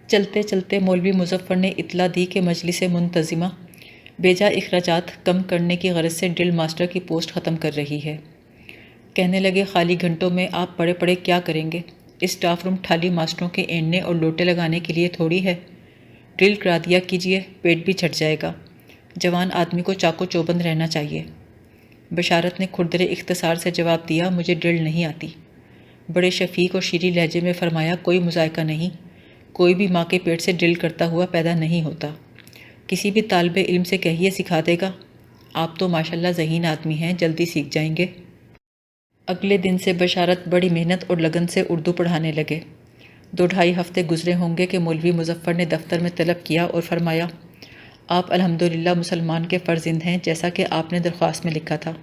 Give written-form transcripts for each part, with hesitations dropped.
چلتے چلتے مولوی مظفر نے اطلاع دی کہ مجلس منتظمہ بیجا اخراجات کم کرنے کی غرض سے ڈرل ماسٹر کی پوسٹ ختم کر رہی ہے۔ کہنے لگے خالی گھنٹوں میں آپ پڑھے پڑھے کیا کریں گے؟ اسٹاف روم ٹھالی ماسٹروں کے اینڈنے اور لوٹے لگانے کے لیے تھوڑی ہے۔ ڈرل کرا دیا کیجیے، پیٹ بھی چھٹ جائے گا۔ جوان آدمی کو چاقو چوبند رہنا چاہیے۔ بشارت نے کھردرے اختصار سے جواب دیا، مجھے ڈرل نہیں آتی۔ بڑے شفیق اور شیریں لہجے میں فرمایا، کوئی مذائقہ نہیں، کوئی بھی ماں کے پیٹ سے ڈرل کرتا ہوا پیدا نہیں ہوتا۔ کسی بھی طالب علم سے کہیے سکھا دے گا۔ آپ تو ماشاءاللہ ذہین آدمی ہیں، جلدی سیکھ جائیں گے۔ اگلے دن سے بشارت بڑی محنت اور لگن سے اردو پڑھانے لگے۔ 2-2.5 ہفتے گزرے ہوں گے کہ مولوی مظفر نے دفتر میں طلب کیا اور فرمایا، آپ الحمدللہ مسلمان کے فرزند ہیں جیسا کہ آپ نے درخواست میں لکھا تھا۔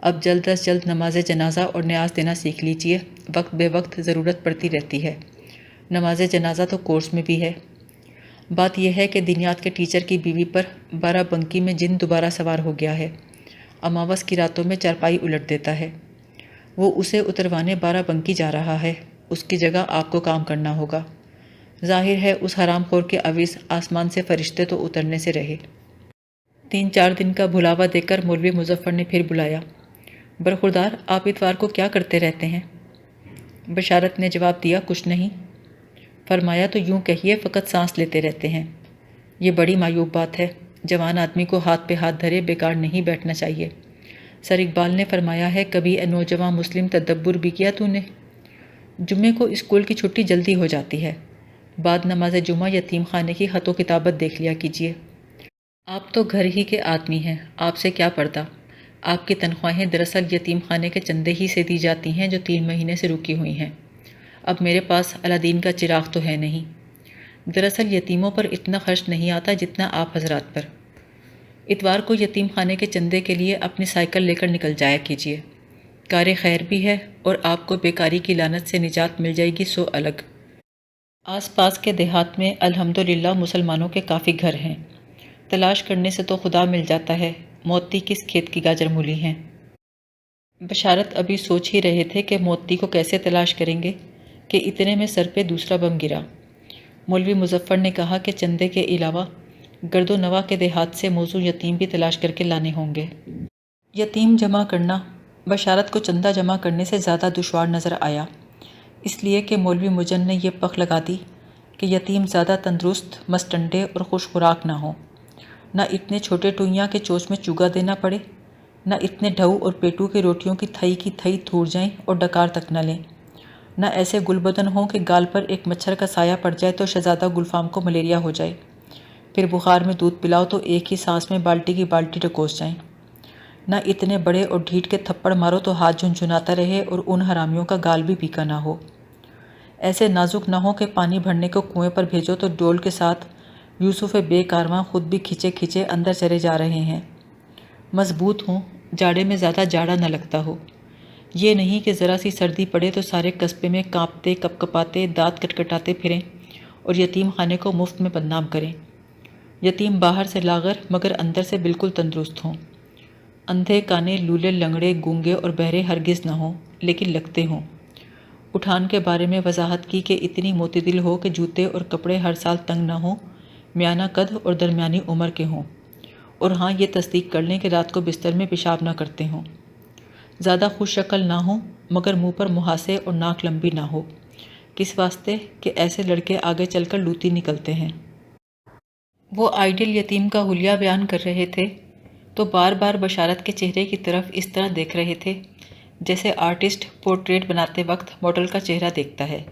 اب جلد از جلد نماز جنازہ اور نیاز دینا سیکھ لیجیے، وقت بے وقت ضرورت پڑتی رہتی ہے۔ نماز جنازہ تو کورس میں بھی ہے۔ بات یہ ہے کہ دینیات کے ٹیچر کی بیوی پر 12 بنکی میں جن دوبارہ سوار ہو گیا ہے۔ اماوس کی راتوں میں چارپائی الٹ دیتا ہے۔ وہ اسے اتروانے 12 بنکی جا رہا ہے۔ اس کی جگہ آپ کو کام کرنا ہوگا۔ ظاہر ہے اس حرام خور کے عویز آسمان سے فرشتے تو اترنے سے رہے۔ 3-4 دن کا بھلاوا دے کر مولوی مظفر نے پھر بلایا، برخوردار آپ اتوار کو کیا کرتے رہتے ہیں؟ بشارت نے جواب دیا، کچھ نہیں۔ فرمایا، تو یوں کہیے فقط سانس لیتے رہتے ہیں۔ یہ بڑی معیوب بات ہے۔ جوان آدمی کو ہاتھ پہ ہاتھ دھرے بیکار نہیں بیٹھنا چاہیے۔ سر اقبال نے فرمایا ہے، کبھی اے نوجواں مسلم تدبر بھی کیا تو نے؟ جمعے کو اسکول کی چھٹی جلدی ہو جاتی ہے۔ بعد نماز جمعہ یتیم خانے کی خط و کتابت دیکھ لیا کیجیے۔ آپ تو گھر ہی کے آدمی ہیں، آپ سے کیا پردہ؟ آپ کی تنخواہیں دراصل یتیم خانے کے چندے ہی سے دی جاتی ہیں جو 3 مہینے سے رکی ہوئی ہیں۔ اب میرے پاس الادین کا چراغ تو ہے نہیں۔ دراصل یتیموں پر اتنا خرچ نہیں آتا جتنا آپ حضرات پر۔ اتوار کو یتیم خانے کے چندے کے لیے اپنی سائیکل لے کر نکل جایا کیجیے۔ کار خیر بھی ہے اور آپ کو بیکاری کی لعنت سے نجات مل جائے گی سو الگ۔ آس پاس کے دیہات میں الحمدللہ مسلمانوں کے کافی گھر ہیں۔ تلاش کرنے سے تو خدا مل جاتا ہے، موتی کس کھیت کی گاجر مولی ہیں۔ بشارت ابھی سوچ ہی رہے تھے کہ موتی کو کیسے تلاش کریں گے کہ اتنے میں سر پہ دوسرا بم گرا۔ مولوی مظفر نے کہا کہ چندے کے علاوہ گرد و نواح کے دیہات سے موزوں یتیم بھی تلاش کر کے لانے ہوں گے۔ یتیم جمع کرنا بشارت کو چندہ جمع کرنے سے زیادہ دشوار نظر آیا، اس لیے کہ مولوی مجن نے یہ پخ لگا دی کہ یتیم زیادہ تندرست، مستنڈے اور خوش خوراک نہ ہوں، نہ اتنے چھوٹے ٹوئیاں کے چوچ میں چوگا دینا پڑے، نہ اتنے ڈھو اور پیٹو کے روٹیوں کی تھئی تھور جائیں اور ڈکار تک نہ لیں، نہ ایسے گل بدن ہوں کہ گال پر ایک مچھر کا سایہ پڑ جائے تو شہزادہ گلفام کو ملیریا ہو جائے، پھر بخار میں دودھ پلاؤ تو ایک ہی سانس میں بالٹی کی بالٹی ڈکوس جائیں، نہ اتنے بڑے اور ڈھیٹ کے تھپڑ مارو تو ہاتھ جھنجھناتا رہے اور ان حرامیوں کا گال بھی پیکا نہ ہو، ایسے نازک نہ ہو کہ پانی بھرنے کو کنویں پر بھیجو تو ڈول کے ساتھ یوسف بے کارواں خود بھی کھچے کھچے اندر چلے جا رہے ہیں، مضبوط ہوں، جاڑے میں زیادہ جاڑا نہ لگتا ہو، یہ نہیں کہ ذرا سی سردی پڑے تو سارے قصبے میں کانپتے کپ کپاتے دانت کٹکٹاتے پھریں اور یتیم خانے کو مفت میں بدنام کریں۔ یتیم باہر سے لاغر مگر اندر سے بالکل تندرست ہوں، اندھے کانے لولے لنگڑے گونگے اور بہرے ہرگز نہ ہوں لیکن لگتے ہوں۔ اٹھان کے بارے میں وضاحت کی کہ اتنی موتی دل ہو کہ جوتے اور کپڑے ہر سال تنگ نہ ہوں، میانہ قد اور درمیانی عمر کے ہوں، اور ہاں یہ تصدیق کر لیں کہ رات کو بستر میں پیشاب نہ کرتے ہوں، زیادہ خوش شکل نہ ہوں مگر منہ پر مہاسے اور ناک لمبی نہ ہو، کس واسطے کہ ایسے لڑکے آگے چل کر لوتی نکلتے ہیں۔ وہ آئیڈیل یتیم کا حلیہ بیان کر رہے تھے تو بار بار بشارت کے چہرے کی طرف اس طرح دیکھ رہے تھے جیسے آرٹسٹ پورٹریٹ بناتے وقت ماڈل کا چہرہ دیکھتا ہے،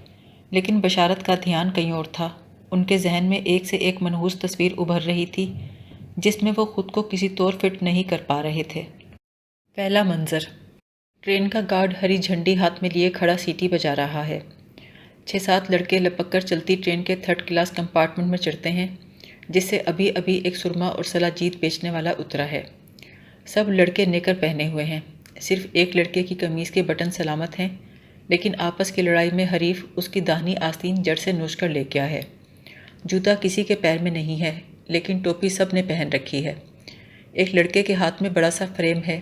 لیکن بشارت کا دھیان کہیں اور تھا۔ ان کے ذہن میں ایک سے ایک منحوس تصویر ابھر رہی تھی جس میں وہ خود کو کسی طور فٹ نہیں کر پا رہے تھے۔ پہلا منظر، ٹرین کا گارڈ ہری جھنڈی ہاتھ میں لیے کھڑا سیٹی بجا رہا ہے۔ 6-7 لڑکے لپک کر چلتی ٹرین کے 3rd کلاس کمپارٹمنٹ میں چڑھتے ہیں جس سے ابھی ابھی ایک سرما اور سلاجید بیچنے والا اترا ہے۔ سب لڑکے نیکر پہنے ہوئے ہیں، صرف ایک لڑکے کی قمیض کے بٹن سلامت ہیں، لیکن آپس کی لڑائی میں حریف اس کی داہنی آستین جڑ سے نوچ کر لے گیا ہے۔ جوتا کسی کے پیر میں نہیں ہے لیکن ٹوپی سب نے پہن رکھی ہے۔ ایک لڑکے کے ہاتھ میں بڑا سا فریم ہے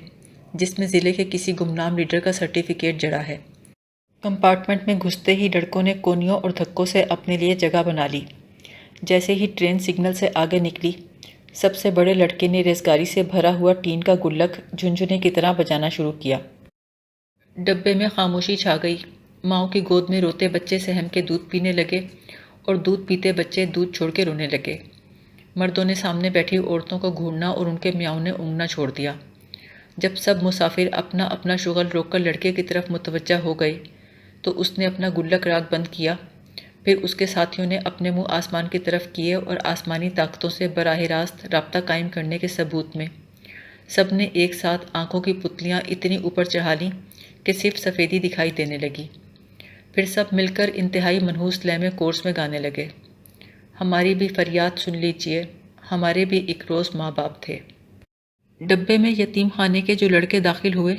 جس میں ضلع کے کسی گمنام لیڈر کا سرٹیفکیٹ جڑا ہے۔ کمپارٹمنٹ میں گھستے ہی لڑکوں نے کونیوں اور دھکوں سے اپنے لیے جگہ بنا لی۔ جیسے ہی ٹرین سگنل سے آگے نکلی، سب سے بڑے لڑکے نے ریزگاری سے بھرا ہوا ٹین کا گلک جھنجھنے کی طرح بجانا شروع کیا۔ ڈبے میں خاموشی چھا گئی۔ ماؤں کی گود میں روتے بچے سہم کے دودھ پینے لگے اور دودھ پیتے بچے دودھ چھوڑ کے رونے لگے۔ مردوں نے سامنے بیٹھی عورتوں کو گھورنا اور ان کے میاؤں نے اونگنا چھوڑ دیا۔ جب سب مسافر اپنا اپنا شغل روک کر لڑکے کی طرف متوجہ ہو گئے تو اس نے اپنا گلک راگ بند کیا۔ پھر اس کے ساتھیوں نے اپنے منہ آسمان کی طرف کیے اور آسمانی طاقتوں سے براہ راست رابطہ قائم کرنے کے ثبوت میں سب نے ایک ساتھ آنکھوں کی پتلیاں اتنی اوپر چڑھا لیں کہ صرف سفیدی دکھائی دینے لگی۔ پھر سب مل کر انتہائی منحوس لے میں کورس میں گانے لگے: ہماری بھی فریاد سن لیجئے، ہمارے بھی ایک روز ماں باپ تھے۔ ڈبے میں یتیم خانے کے جو لڑکے داخل ہوئے،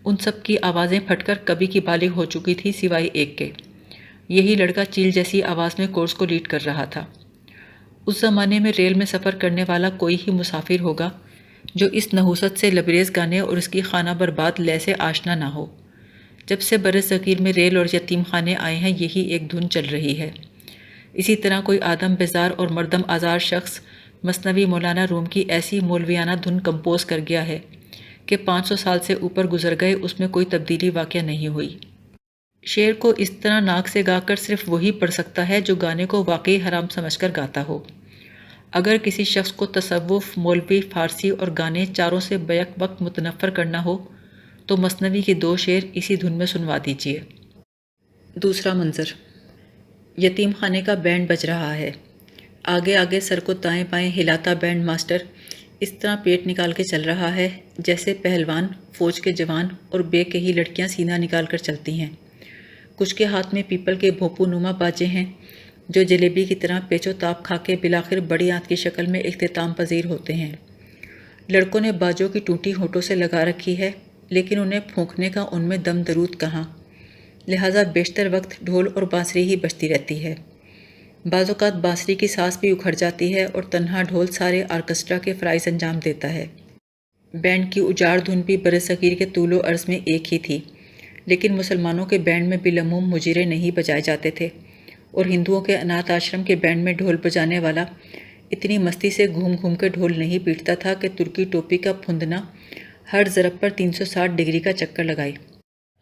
ان سب کی آوازیں پھٹ کر کبھی کی بالغ ہو چکی تھی سوائے ایک کے۔ یہی لڑکا چیل جیسی آواز میں کورس کو لیڈ کر رہا تھا۔ اس زمانے میں ریل میں سفر کرنے والا کوئی ہی مسافر ہوگا جو اس نحوست سے لبریز گانے اور اس کی خانہ برباد لے سے آشنا نہ ہو۔ جب سے برصغیر میں ریل اور یتیم خانے آئے ہیں، یہی ایک دھن چل رہی ہے۔ اسی طرح کوئی آدم بیزار اور مردم آزار شخص مثنوی مولانا روم کی ایسی مولویانہ دھن کمپوز کر گیا ہے کہ 500 سال سے اوپر گزر گئے، اس میں کوئی تبدیلی واقع نہیں ہوئی۔ شعر کو اس طرح ناک سے گا کر صرف وہی پڑھ سکتا ہے جو گانے کو واقعی حرام سمجھ کر گاتا ہو۔ اگر کسی شخص کو تصوف، مولوی، فارسی اور گانے چاروں سے بیک وقت متنفر کرنا ہو تو مثنوی کے 2 شعر اسی دھن میں سنوا دیجیے۔ دوسرا منظر: یتیم خانے کا بینڈ بج رہا ہے۔ آگے آگے سر کو دائیں بائیں ہلاتا بینڈ ماسٹر اس طرح پیٹ نکال کے چل رہا ہے جیسے پہلوان، فوج کے جوان اور بے کہی لڑکیاں سینہ نکال کر چلتی ہیں۔ کچھ کے ہاتھ میں پیپل کے بھوپو نما باجے ہیں جو جلیبی کی طرح پیچ و تاب کھا کے بالآخر بڑی آنت کی شکل میں اختتام پذیر ہوتے ہیں۔ لڑکوں نے باجوں کی ٹوٹی ہونٹوں سے لگا رکھی ہے، لیکن انہیں پھونکنے کا ان میں دم درود کہاں، لہٰذا بیشتر وقت ڈھول اور بانسری ہی بجتی رہتی ہے۔ بعض اوقات بانسری کی سانس بھی اکھڑ جاتی ہے اور تنہا ڈھول سارے آرکسٹرا کے فرائض انجام دیتا ہے۔ بینڈ کی اجاڑ دھن بھی برصغیر کے طول و عرض میں ایک ہی تھی، لیکن مسلمانوں کے بینڈ میں بالعموم مجیرے نہیں بجائے جاتے تھے، اور ہندوؤں کے انات آشرم کے بینڈ میں ڈھول بجانے والا اتنی مستی سے گھوم گھوم کے ڈھول نہیں پیٹتا تھا کہ ترکی ٹوپی کا پھندنا ہر ضرب پر 360 ڈگری کا چکر لگائے۔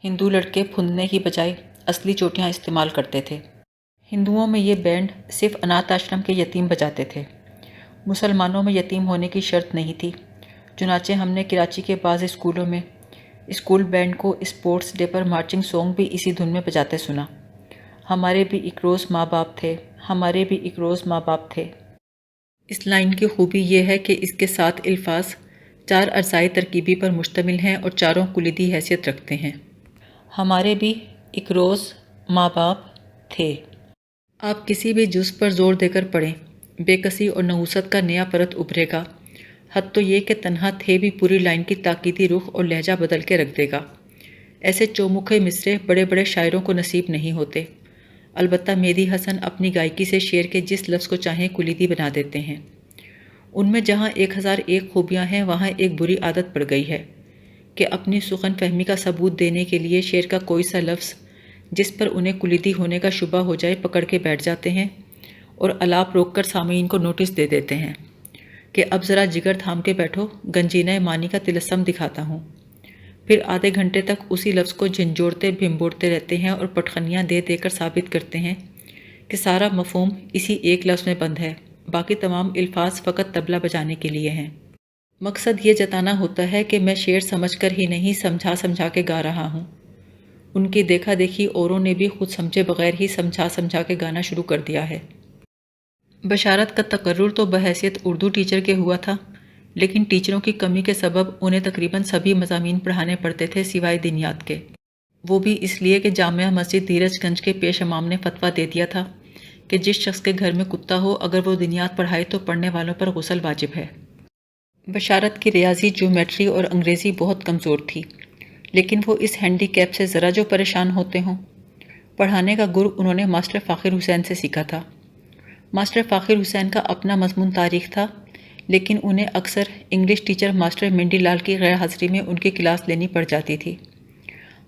ہندو لڑکے پھندنے کی بجائے اصلی چوٹیاں استعمال کرتے تھے۔ ہندوؤں میں یہ بینڈ صرف انات آشرم کے یتیم بجاتے تھے۔ مسلمانوں میں یتیم ہونے کی شرط نہیں تھی، چنانچہ ہم نے کراچی کے بعض اسکولوں میں اسکول بینڈ کو اسپورٹس ڈے پر مارچنگ سانگ بھی اسی دھن میں بجاتے سنا: ہمارے بھی ایک روز ماں باپ تھے، ہمارے بھی ایک روز ماں باپ تھے۔ اس لائن کی خوبی یہ ہے کہ اس کے 7 الفاظ 4 اجزائے ترکیبی پر مشتمل ہیں اور چاروں کلیدی حیثیت رکھتے ہیں۔ ہمارے بھی ایک روز ماں باپ تھے۔ آپ کسی بھی جز پر زور دے کر پڑھیں، بے کسی اور نحوست کا نیا پرت ابھرے گا۔ حد تو یہ کہ تنہا تھے بھی پوری لائن کی تاکیدی رخ اور لہجہ بدل کے رکھ دے گا۔ ایسے چومکھے مصرے بڑے بڑے شاعروں کو نصیب نہیں ہوتے، البتہ مہدی حسن اپنی گائیکی سے شعر کے جس لفظ کو چاہیں کلیدی بنا دیتے ہیں۔ ان میں جہاں 1001 خوبیاں ہیں، وہاں ایک بری عادت پڑ گئی ہے کہ اپنی سخن فہمی کا ثبوت دینے کے لیے شعر کا کوئی سا لفظ جس پر انہیں کلیدی ہونے کا شبہ ہو جائے پکڑ کے بیٹھ جاتے ہیں اور الاپ روک کر سامعین کو نوٹس دے دیتے ہیں کہ اب ذرا جگر تھام کے بیٹھو، گنجینہ معنی کا طلسم دکھاتا ہوں۔ پھر آدھے گھنٹے تک اسی لفظ کو جھنجھوڑتے بھمبوڑتے رہتے ہیں اور پٹخنیاں دے دے کر ثابت کرتے ہیں کہ سارا مفہوم اسی ایک لفظ میں بند ہے، باقی تمام الفاظ فقط طبلہ بجانے کے لیے ہیں۔ مقصد یہ جتانا ہوتا ہے کہ میں شعر سمجھ کر ہی نہیں، سمجھا سمجھا کے گا رہا ہوں۔ ان کی دیکھا دیکھی اوروں نے بھی خود سمجھے بغیر ہی سمجھا سمجھا کے گانا شروع کر دیا ہے۔ بشارت کا تقرر تو بحیثیت اردو ٹیچر کے ہوا تھا، لیکن ٹیچروں کی کمی کے سبب انہیں تقریباً سبھی مضامین پڑھانے پڑتے تھے سوائے دینیات کے، وہ بھی اس لیے کہ جامعہ مسجد دھیرج گنج کے پیش امام نے فتویٰ دے دیا تھا کہ جس شخص کے گھر میں کتا ہو، اگر وہ دینیات پڑھائے تو پڑھنے والوں پر غسل واجب ہے۔ بشارت کی ریاضی، جیومیٹری اور انگریزی بہت کمزور تھی، لیکن وہ اس ہینڈی کیپ سے ذرا جو پریشان ہوتے ہوں۔ پڑھانے کا گر انہوں نے ماسٹر فاخر حسین سے سیکھا تھا۔ ماسٹر فاخر حسین کا اپنا مضمون تاریخ تھا، لیکن انہیں اکثر انگلش ٹیچر ماسٹر منڈی لال کی غیر حاضری میں ان کی کلاس لینی پڑ جاتی تھی۔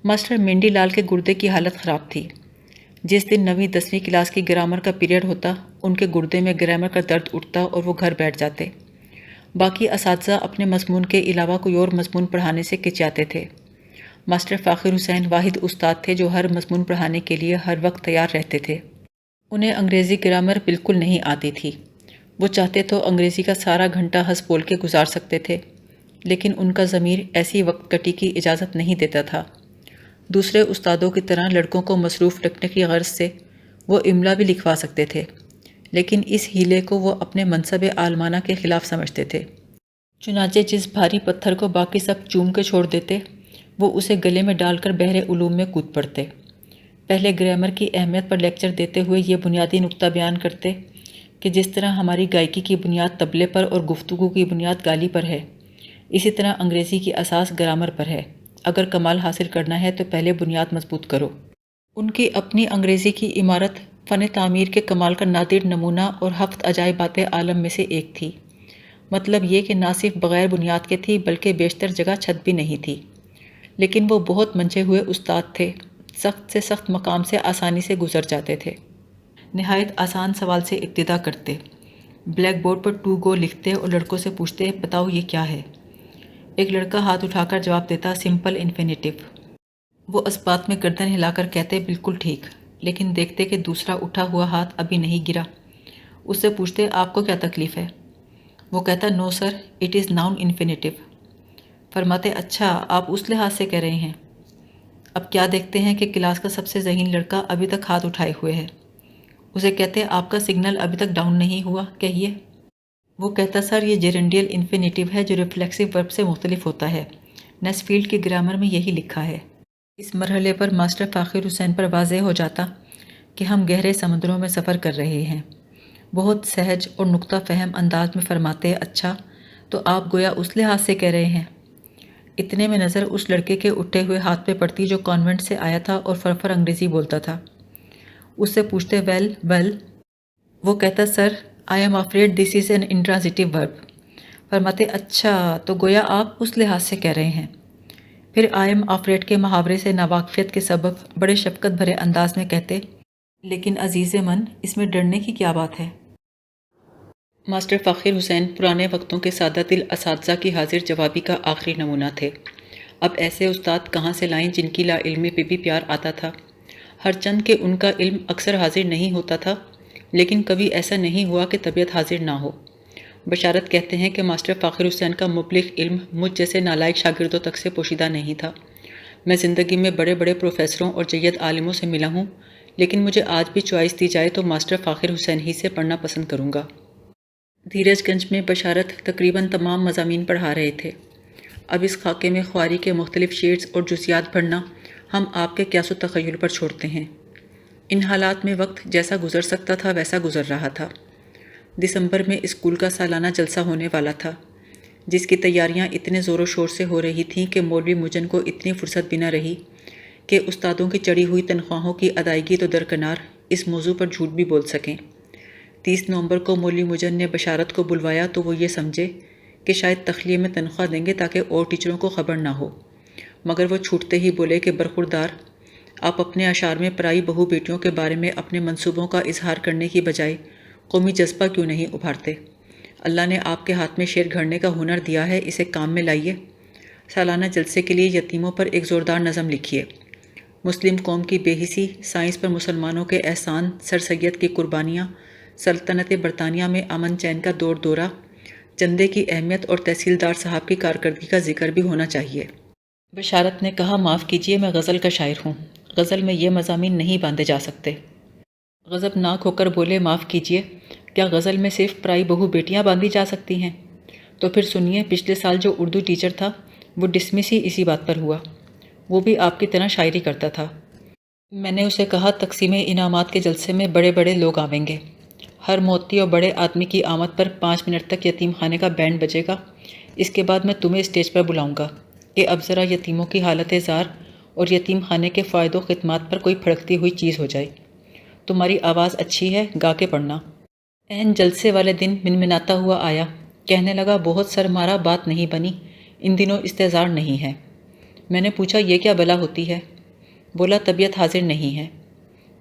ماسٹر منڈی لال کے گردے کی حالت خراب تھی، جس دن 9ویں 10ویں کلاس کی گرامر کا پیریڈ ہوتا ان کے گردے میں گرامر کا درد اٹھتا اور وہ گھر بیٹھ جاتے۔ باقی اساتذہ اپنے مضمون کے علاوہ کوئی اور مضمون پڑھانے سے کچاتے تھے۔ ماسٹر فاخر حسین واحد استاد تھے جو ہر مضمون پڑھانے کے لیے ہر وقت تیار رہتے تھے۔ انہیں انگریزی گرامر بالکل نہیں آتی تھی۔ وہ چاہتے تو انگریزی کا سارا گھنٹہ ہنس بول کے گزار سکتے تھے، لیکن ان کا ضمیر ایسی وقت کٹی کی اجازت نہیں دیتا تھا۔ دوسرے استادوں کی طرح لڑکوں کو مصروف رکھنے کی غرض سے وہ املا بھی لکھوا سکتے تھے، لیکن اس ہیلے کو وہ اپنے منصب عالمانہ کے خلاف سمجھتے تھے۔ چنانچہ جس بھاری پتھر کو باقی سب چوم کے چھوڑ دیتے، وہ اسے گلے میں ڈال کر بحر علوم میں کود پڑتے۔ پہلے گرامر کی اہمیت پر لیکچر دیتے ہوئے یہ بنیادی نقطہ بیان کرتے کہ جس طرح ہماری گائیکی کی بنیاد طبلے پر اور گفتگو کی بنیاد گالی پر ہے، اسی طرح انگریزی کی اساس گرامر پر ہے۔ اگر کمال حاصل کرنا ہے تو پہلے بنیاد مضبوط کرو۔ ان کی اپنی انگریزی کی عمارت فن تعمیر کے کمال کا نادر نمونہ اور 7 عجائبات عالم میں سے ایک تھی۔ مطلب یہ کہ نہ صرف بغیر بنیاد کے تھی بلکہ بیشتر جگہ چھت بھی نہیں تھی۔ لیکن وہ بہت منجھے ہوئے استاد تھے، سخت سے سخت مقام سے آسانی سے گزر جاتے تھے۔ نہایت آسان سوال سے ابتدا کرتے، بلیک بورڈ پر ٹو گو لکھتے اور لڑکوں سے پوچھتے بتاؤ یہ کیا ہے؟ ایک لڑکا ہاتھ اٹھا کر جواب دیتا سمپل انفینیٹیو۔ وہ اسبات میں گردن ہلا کر کہتے بالکل ٹھیک، لیکن دیکھتے کہ دوسرا اٹھا ہوا ہاتھ ابھی نہیں گرا۔ اس سے پوچھتے آپ کو کیا تکلیف ہے؟ وہ کہتا نو sir it is noun infinitive. فرماتے اچھا آپ اس لحاظ سے کہہ رہے ہیں۔ اب کیا دیکھتے ہیں کہ کلاس کا سب سے ذہین لڑکا ابھی تک ہاتھ اٹھائے ہوئے ہے۔ اسے کہتے آپ کا سگنل ابھی تک ڈاؤن نہیں ہوا، کہیے۔ وہ کہتا سر یہ جیرنڈیل انفینیٹیو ہے جو ریفلیکسو ورب سے مختلف ہوتا ہے، نیسفیلڈ کی گرامر میں یہی لکھا ہے۔ اس مرحلے پر ماسٹر فاخر حسین پر واضح ہو جاتا کہ ہم گہرے سمندروں میں سفر کر رہے ہیں۔ بہت سہج اور نکتہ فہم انداز میں فرماتے اچھا تو آپ گویا اس لحاظ سے کہہ رہے ہیں۔ اتنے میں نظر اس لڑکے کے اٹھے ہوئے ہاتھ پہ پڑتی جو کانوینٹ سے آیا تھا اور فرفر انگریزی بولتا تھا۔ اس سے پوچھتے ویل۔ وہ کہتا sir I am afraid this is an intransitive verb. فرماتے اچھا تو گویا آپ اس لحاظ سے کہہ رہے ہیں۔ پھر آئی ایم افریڈ کے محاورے سے ناواقفیت کے سبب بڑے شفقت بھرے انداز میں کہتے لیکن عزیز من اس میں ڈرنے کی کیا بات ہے؟ ماسٹر فاخر حسین پرانے وقتوں کے سادہ دل اساتذہ کی حاضر جوابی کا آخری نمونہ تھے۔ اب ایسے استاد کہاں سے لائیں جن کی لا علمی پہ بھی پیار آتا تھا، ہر چند کہ ان کا علم اکثر حاضر نہیں ہوتا تھا، لیکن کبھی ایسا نہیں ہوا کہ طبیعت حاضر نہ ہو۔ بشارت کہتے ہیں کہ ماسٹر فاخر حسین کا مبلغ علم مجھ جیسے نالائق شاگردوں تک سے پوشیدہ نہیں تھا۔ میں زندگی میں بڑے بڑے پروفیسروں اور جید عالموں سے ملا ہوں، لیکن مجھے آج بھی چوائس دی جائے تو ماسٹر فاخر حسین ہی سے پڑھنا پسند کروں گا۔ دھیرج گنج میں بشارت تقریباً تمام مضامین پڑھا رہے تھے۔ اب اس خاکے میں خواری کے مختلف شیڈز اور جزیات بھرنا ہم آپ کے قیاس و تخیل پر چھوڑتے ہیں۔ ان حالات میں وقت جیسا گزر سکتا تھا ویسا گزر رہا تھا۔ دسمبر میں اسکول کا سالانہ جلسہ ہونے والا تھا، جس کی تیاریاں اتنے زور و شور سے ہو رہی تھیں کہ مولوی مجن کو اتنی فرصت بھی نہ رہی کہ استادوں کی چڑھی ہوئی تنخواہوں کی ادائیگی تو درکنار اس موضوع پر جھوٹ بھی بول سکیں۔ 30 نومبر کو مولوی مجن نے بشارت کو بلوایا تو وہ یہ سمجھے کہ شاید تخلیے میں تنخواہ دیں گے تاکہ اور ٹیچروں کو خبر نہ ہو، مگر وہ چھوٹتے ہی بولے کہ برخوردار آپ اپنے اشعار میں پرائی بہو بیٹیوں کے بارے میں اپنے منصوبوں کا اظہار کرنے کی بجائے قومی جذبہ کیوں نہیں ابھارتے؟ اللہ نے آپ کے ہاتھ میں شعر گھڑنے کا ہنر دیا ہے، اسے کام میں لائیے۔ سالانہ جلسے کے لیے یتیموں پر ایک زوردار نظم لکھیے۔ مسلم قوم کی بے حسی، سائنس پر مسلمانوں کے احسان، سر سید کی قربانیاں، سلطنت برطانیہ میں امن چین کا دورہ، چندے کی اہمیت اور تحصیلدار صاحب کی کارکردگی کا ذکر بھی ہونا چاہیے۔ بشارت نے کہا معاف کیجیے میں غزل کا شاعر ہوں، غزل میں یہ مضامین نہیں باندھے جا سکتے۔ غضبناک ہو کر بولے معاف کیجیے، کیا غزل میں صرف پرائی بہو بیٹیاں باندھی جا سکتی ہیں؟ تو پھر سنیے پچھلے سال جو اردو ٹیچر تھا وہ ڈسمس ہی اسی بات پر ہوا، وہ بھی آپ کی طرح شاعری کرتا تھا۔ میں نے اسے کہا تقسیم انعامات کے جلسے میں بڑے بڑے لوگ آویں گے، ہر موتی اور بڑے آدمی کی آمد پر 5 منٹ تک یتیم خانے کا بینڈ بجے گا، اس کے بعد میں تمہیں اسٹیج پر بلاؤں گا کہ اب ذرا یتیموں کی حالت زار اور یتیم خانے کے فائد و خدمات پر کوئی پھڑکتی ہوئی چیز ہو جائے۔ تمہاری آواز اچھی ہے، گا کے پڑھنا۔ عین جلسے والے دن منمناتا ہوا آیا، کہنے لگا بہت سرمارا بات نہیں بنی، ان دنوں استعزار نہیں ہے۔ میں نے پوچھا یہ کیا بلا ہوتی ہے؟ بولا طبیعت حاضر نہیں ہے۔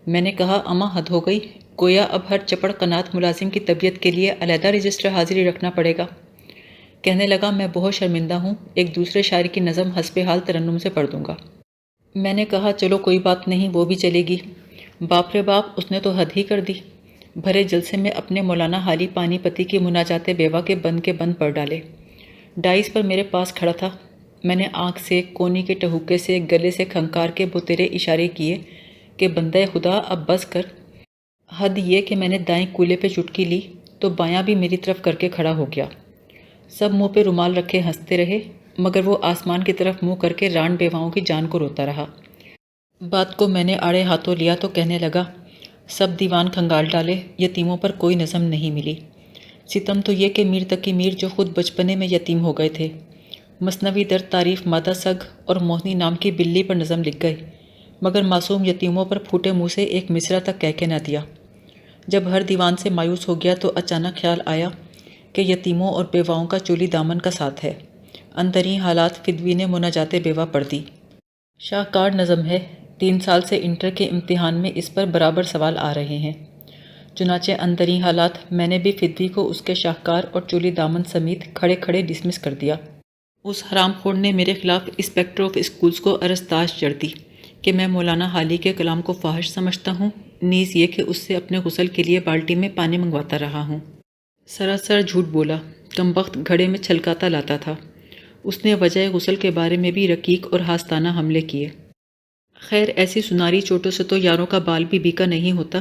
میں نے کہا اماں حد ہو گئی، گویا اب ہر چپڑ قناط ملازم کی طبیعت کے لیے علیحدہ رجسٹر حاضری رکھنا پڑے گا۔ کہنے لگا میں بہت شرمندہ ہوں، ایک دوسرے شاعر کی نظم حسب حال ترنم سے پڑھ دوں گا۔ میں نے کہا چلو کوئی بات نہیں، وہ بھی چلے گی۔ باپ رے باپ، اس نے تو حد ہی کر دی۔ بھرے جلسے میں اپنے مولانا حالی پانی پتی کی مناجات بیوہ کے بند پڑھ ڈالے۔ ڈائس پر میرے پاس کھڑا تھا۔ میں نے آنکھ سے، کونی کے ٹہوکے سے، گلے سے کھنکار کے بتیرے اشارے کیے کہ بندہ خدا اب بس کر۔ حد یہ کہ میں نے دائیں کولے پہ چٹکی لی تو بایاں بھی میری طرف کر کے کھڑا ہو گیا۔ سب منہ پہ رومال رکھے ہنستے رہے، مگر وہ آسمان کی طرف منہ کر کے ران بیواؤں کی جان کو روتا رہا۔ بات کو میں نے آڑے ہاتھوں لیا تو کہنے لگا سب دیوان کھنگال ڈالے، یتیموں پر کوئی نظم نہیں ملی۔ ستم تو یہ کہ میر تقی میر جو خود بچپنے میں یتیم ہو گئے تھے، مثنوی در تعریف مادہ سگ اور موہنی نام کی بلی پر نظم لکھ گئے، مگر معصوم یتیموں پر پھوٹے منہ سے ایک مصرع تک کہہ کے نہ دیا۔ جب ہر دیوان سے مایوس ہو گیا تو اچانک خیال آیا کہ یتیموں اور بیواؤں کا چولی دامن کا ساتھ ہے۔ اندرین حالات فدوی نے مناجات بیوہ پڑھ دی۔ شاہکار نظم ہے، 3 سال سے انٹر کے امتحان میں اس پر برابر سوال آ رہے ہیں۔ چنانچہ اندرین حالات میں نے بھی فدوی کو اس کے شاہکار اور چولی دامن سمیت کھڑے کھڑے ڈسمس کر دیا۔ اس حرام خور نے میرے خلاف انسپکٹر آف اسکولز کو ارستاش جڑ دی کہ میں مولانا حالی کے کلام کو فاحش سمجھتا ہوں، نیز یہ کہ اس سے اپنے غسل کے لیے بالٹی میں پانی منگواتا رہا ہوں۔ سراسر جھوٹ بولا، کمبخت گھڑے میں چھلکاتا لاتا تھا۔ اس نے وجہ غسل کے بارے میں بھی رقیق اور ہاستانہ حملے کیے۔ خیر ایسی سناری چوٹوں سے تو یاروں کا بال بھی بیکا نہیں ہوتا،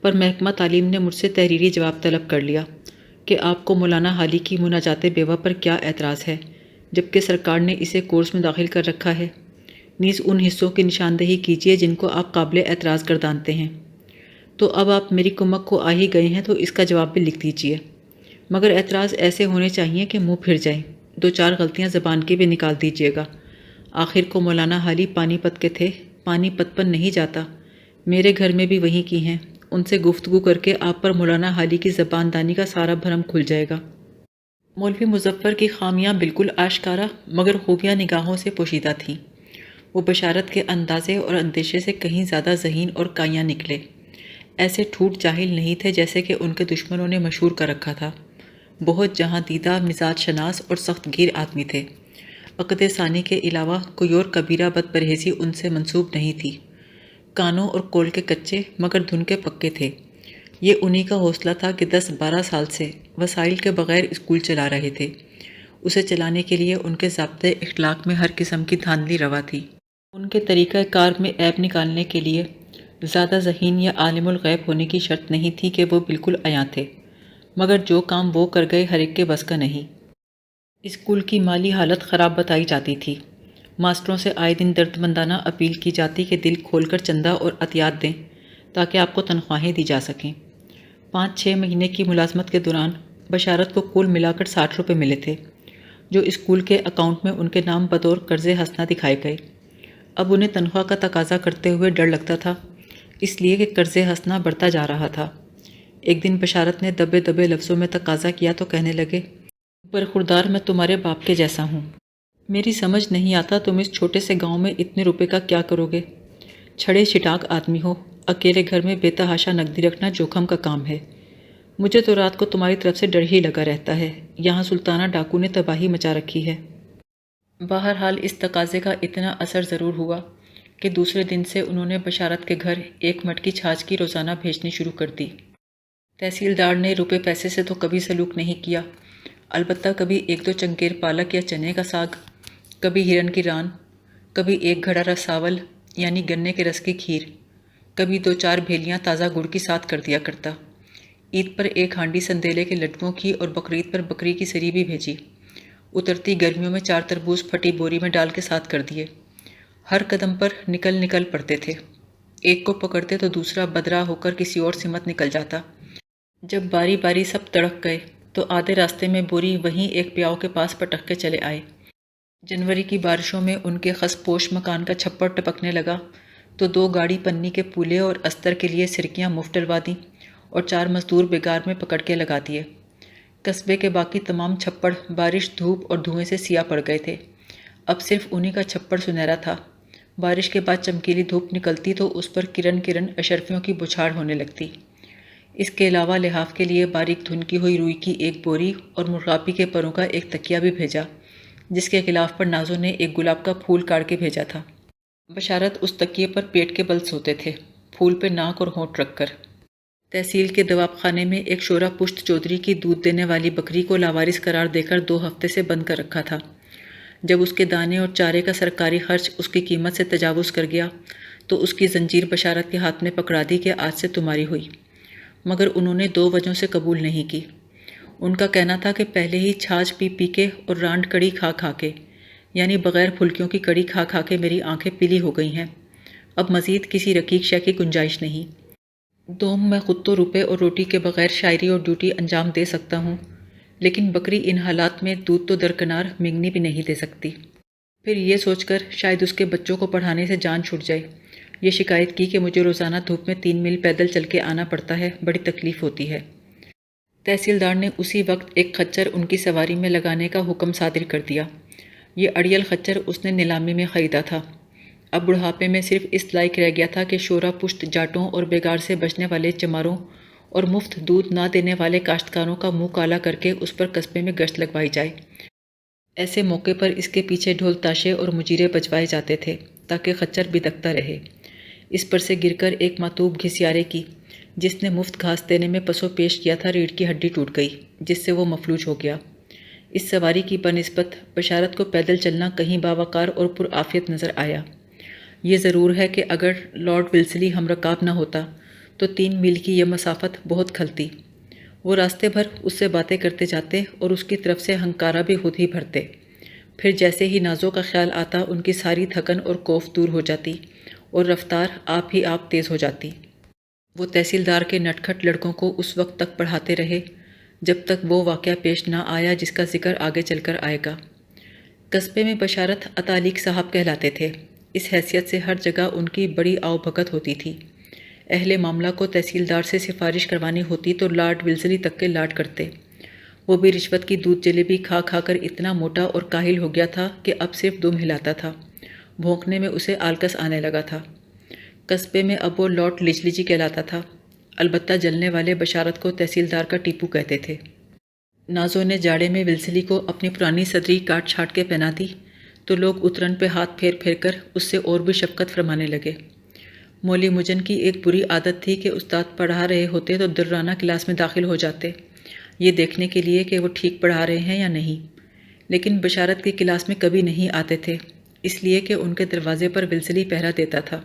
پر محکمہ تعلیم نے مجھ سے تحریری جواب طلب کر لیا کہ آپ کو مولانا حالی کی مناجات بیوہ پر کیا اعتراض ہے، جبکہ سرکار نے اسے کورس میں داخل کر رکھا ہے، نیز ان حصوں کی نشاندہی کیجیے جن کو آپ قابل اعتراض گردانتے ہیں۔ تو اب آپ میری کمک کو آ ہی گئے ہیں تو اس کا جواب بھی لکھ دیجیے، مگر اعتراض ایسے ہونے چاہیے کہ منہ پھر جائیں، 2-4 غلطیاں زبان کی بھی نکال دیجیے گا۔ آخر کو مولانا حالی پانی پت کے تھے، پانی پت پر نہیں جاتا، میرے گھر میں بھی وہیں کی ہیں، ان سے گفتگو کر کے آپ پر مولانا حالی کی زبان دانی کا سارا بھرم کھل جائے گا۔ مولوی مظفر کی خامیاں بالکل آشکارا مگر خوبیاں نگاہوں سے پوشیدہ تھیں۔ وہ بشارت کے اندازے اور اندیشے سے کہیں زیادہ ذہین اور کائیاں نکلے، ایسے ٹھوٹ جاہل نہیں تھے جیسے کہ ان کے دشمنوں نے مشہور کر رکھا تھا۔ بہت جہاں دیدہ، مزاج شناس اور سخت گیر آدمی تھے۔ عقد ثانی کے علاوہ کوئی اور کبیرہ بد پرہیزی ان سے منسوب نہیں تھی۔ کانوں اور کول کے کچے مگر دھن کے پکے تھے۔ یہ انہی کا حوصلہ تھا کہ 10-12 سال سے وسائل کے بغیر اسکول چلا رہے تھے۔ اسے چلانے کے لیے ان کے ضابطۂ اخلاق میں ہر قسم کی دھاندلی روا تھی۔ ان کے طریقہ کار میں عیب نکالنے کے لیے زیادہ ذہین یا عالم الغیب ہونے کی شرط نہیں تھی کہ وہ بالکل عیاں تھے، مگر جو کام وہ کر گئے ہر ایک کے بس کا نہیں۔ اسکول کی مالی حالت خراب بتائی جاتی تھی۔ ماسٹروں سے آئے دن درد مندانہ اپیل کی جاتی کہ دل کھول کر چندہ اور عطیات دیں تاکہ آپ کو تنخواہیں دی جا سکیں۔ 5-6 مہینے کی ملازمت کے دوران بشارت کو کل ملا کر 60 روپے ملے تھے، جو اسکول کے اکاؤنٹ میں ان کے نام بطور قرض حسنہ دکھائے گئے۔ اب انہیں تنخواہ کا تقاضا کرتے ہوئے ڈر لگتا تھا، اس لیے کہ قرض حسنہ بڑھتا جا رہا تھا۔ ایک دن بشارت نے دبے دبے لفظوں میں تقاضا کیا تو کہنے لگے، برخوردار میں تمہارے باپ کے جیسا ہوں، میری سمجھ نہیں آتا تم اس چھوٹے سے گاؤں میں اتنے روپے کا کیا کرو گے؟ چھڑے چھٹاک آدمی ہو، اکیلے گھر میں بے تحاشا نقدی رکھنا جوکھم کا کام ہے۔ مجھے تو رات کو تمہاری طرف سے ڈر ہی لگا رہتا ہے، یہاں سلطانہ ڈاکو نے تباہی مچا رکھی ہے۔ بہرحال اس تقاضے کا اتنا اثر ضرور ہوا کہ دوسرے دن سے انہوں نے بشارت کے گھر 1 مٹکی چھاچھ کی روزانہ بھیجنی شروع کر دی۔ تحصیلدار نے روپے پیسے سے تو کبھی سلوک نہیں کیا، البتہ کبھی 1-2 چنکیر پالک یا چنے کا ساگ، کبھی ہرن کی ران، کبھی 1 گھڑا رساول یعنی گنے کے رس کی کھیر، کبھی 2-4 بھیلیاں تازہ گڑ کی ساتھ کر دیا کرتا۔ عید پر 1 ہانڈی سندیلے کے لڈوؤں کی اور بقرعید پر بکری کی سری بھی بھیجی۔ اترتی گرمیوں میں 4 تربوز پھٹی بوری میں ڈال کے ساتھ کر دیے۔ ہر قدم پر نکل پڑتے تھے، ایک کو پکڑتے تو دوسرا بدرا ہو کر کسی اور سمت نکل جاتا۔ جب باری باری سب تڑک گئے تو آدھے راستے میں بوری وہیں ایک پیاؤ کے پاس پٹک کے چلے آئے۔ جنوری کی بارشوں میں ان کے خس پوش مکان کا چھپر ٹپکنے لگا تو 2 گاڑی پنی کے پولے اور استر کے لیے سرکیاں مفت ڈلوا دیں اور 4 مزدور بگار میں پکڑ کے لگا دیے۔ قصبے کے باقی تمام چھپڑ بارش، دھوپ اور دھوئیں سے سیاہ پڑ گئے تھے، اب صرف انہی کا چھپڑ سنہرا تھا۔ بارش کے بعد چمکیلی دھوپ نکلتی تو اس پر کرن کرن اشرفیوں کی بچھاڑ ہونے لگتی۔ اس کے علاوہ لحاف کے لیے باریک دھنکی ہوئی روئی کی ایک بوری اور مرغابی کے پروں کا ایک تکیہ بھی بھیجا، جس کے غلاف پر نازو نے ایک گلاب کا پھول کاٹ کے بھیجا تھا۔ بشارت اس تکیے پر پیٹ کے بل سوتے تھے، پھول پہ ناک اور ہونٹ رکھ کر۔ تحصیل کے دواب خانے میں ایک شورا پشت چودھری کی دودھ دینے والی بکری کو لاوارث قرار دے کر 2 ہفتے سے بند کر رکھا تھا۔ جب اس کے دانے اور چارے کا سرکاری خرچ اس کی قیمت سے تجاوز کر گیا تو اس کی زنجیر بشارت کے ہاتھ میں پکڑا دی کہ آج سے تمہاری ہوئی، مگر انہوں نے 2 وجہوں سے قبول نہیں کی۔ ان کا کہنا تھا کہ پہلے ہی چھاچھ پی پی کے اور رانڈ کڑی کھا کھا کے، یعنی بغیر پھلکیوں کی کڑی کھا کھا کے میری آنکھیں پیلی ہو گئی ہیں، اب مزید کسی رقیق شے کی گنجائش نہیں۔ دوم، میں خود تو روپے اور روٹی کے بغیر شاعری اور ڈیوٹی انجام دے سکتا ہوں، لیکن بکری ان حالات میں دودھ تو درکنار منگنی بھی نہیں دے سکتی۔ پھر یہ سوچ کر شاید اس کے بچوں کو پڑھانے سے جان چھوٹ جائے، یہ شکایت کی کہ مجھے روزانہ دھوپ میں 3 میل پیدل چل کے آنا پڑتا ہے، بڑی تکلیف ہوتی ہے۔ تحصیلدار نے اسی وقت ایک خچر ان کی سواری میں لگانے کا حکم صادر کر دیا۔ یہ اڑیل خچر اس نے نیلامی میں خریدا تھا۔ اب بڑھاپے میں صرف اس لائق رہ گیا تھا کہ شورا پشت جاٹوں اور بیگار سے بچنے والے چماروں اور مفت دودھ نہ دینے والے کاشتکاروں کا منہ کالا کر کے اس پر قصبے میں گشت لگوائی جائے۔ ایسے موقع پر اس کے پیچھے ڈھول تاشے اور مجیرے بجوائے جاتے تھے تاکہ خچر بدکتا رہے۔ اس پر سے گر کر ایک ماتوب گھسیارے کی، جس نے مفت گھاس دینے میں پسو پیش کیا تھا، ریڑھ کی ہڈی ٹوٹ گئی، جس سے وہ مفلوج ہو گیا۔ اس سواری کی بنسبت بشارت کو پیدل چلنا کہیں باوقار اور پرعافیت نظر آیا۔ یہ ضرور ہے کہ اگر لارڈ ولسلی ہم رکاب نہ ہوتا تو 3 میل کی یہ مسافت بہت کھلتی۔ وہ راستے بھر اس سے باتیں کرتے جاتے اور اس کی طرف سے ہنکارا بھی خود ہی بھرتے۔ پھر جیسے ہی نازو کا خیال آتا ان کی ساری تھکن اور کوف دور ہو جاتی اور رفتار آپ ہی آپ تیز ہو جاتی۔ وہ تحصیلدار کے نٹکھٹ لڑکوں کو اس وقت تک پڑھاتے رہے جب تک وہ واقعہ پیش نہ آیا جس کا ذکر آگے چل کر آئے گا۔ قصبے میں بشارت اتالیق صاحب کہلاتے تھے۔ اس حیثیت سے ہر جگہ ان کی بڑی آؤ بھگت ہوتی تھی۔ اہل معاملہ کو تحصیلدار سے سفارش کروانی ہوتی تو لارڈ ولسلی تک کے لاڈ کرتے۔ وہ بھی رشوت کی دودھ جلیبی کھا کھا کر اتنا موٹا اور کاہل ہو گیا تھا کہ اب صرف دم ہلاتا تھا، بھونکنے میں اسے آلکس آنے لگا تھا۔ قصبے میں اب وہ لارڈ لچلیجی کہلاتا تھا، البتہ جلنے والے بشارت کو تحصیلدار کا ٹیپو کہتے تھے۔ نازو نے جاڑے میں ولسلی کو اپنی پرانی صدری کاٹ چھاٹ کے پہنا دی تو لوگ اترن پہ ہاتھ پھیر پھیر کر اس سے اور بھی شفقت فرمانے لگے۔ مولی مجن کی ایک بری عادت تھی کہ استاد پڑھا رہے ہوتے تو درانہ کلاس میں داخل ہو جاتے، یہ دیکھنے کے لیے کہ وہ ٹھیک پڑھا رہے ہیں یا نہیں، لیکن بشارت کی کلاس میں کبھی نہیں آتے تھے، اس لیے کہ ان کے دروازے پر ولسلی پہرا دیتا تھا۔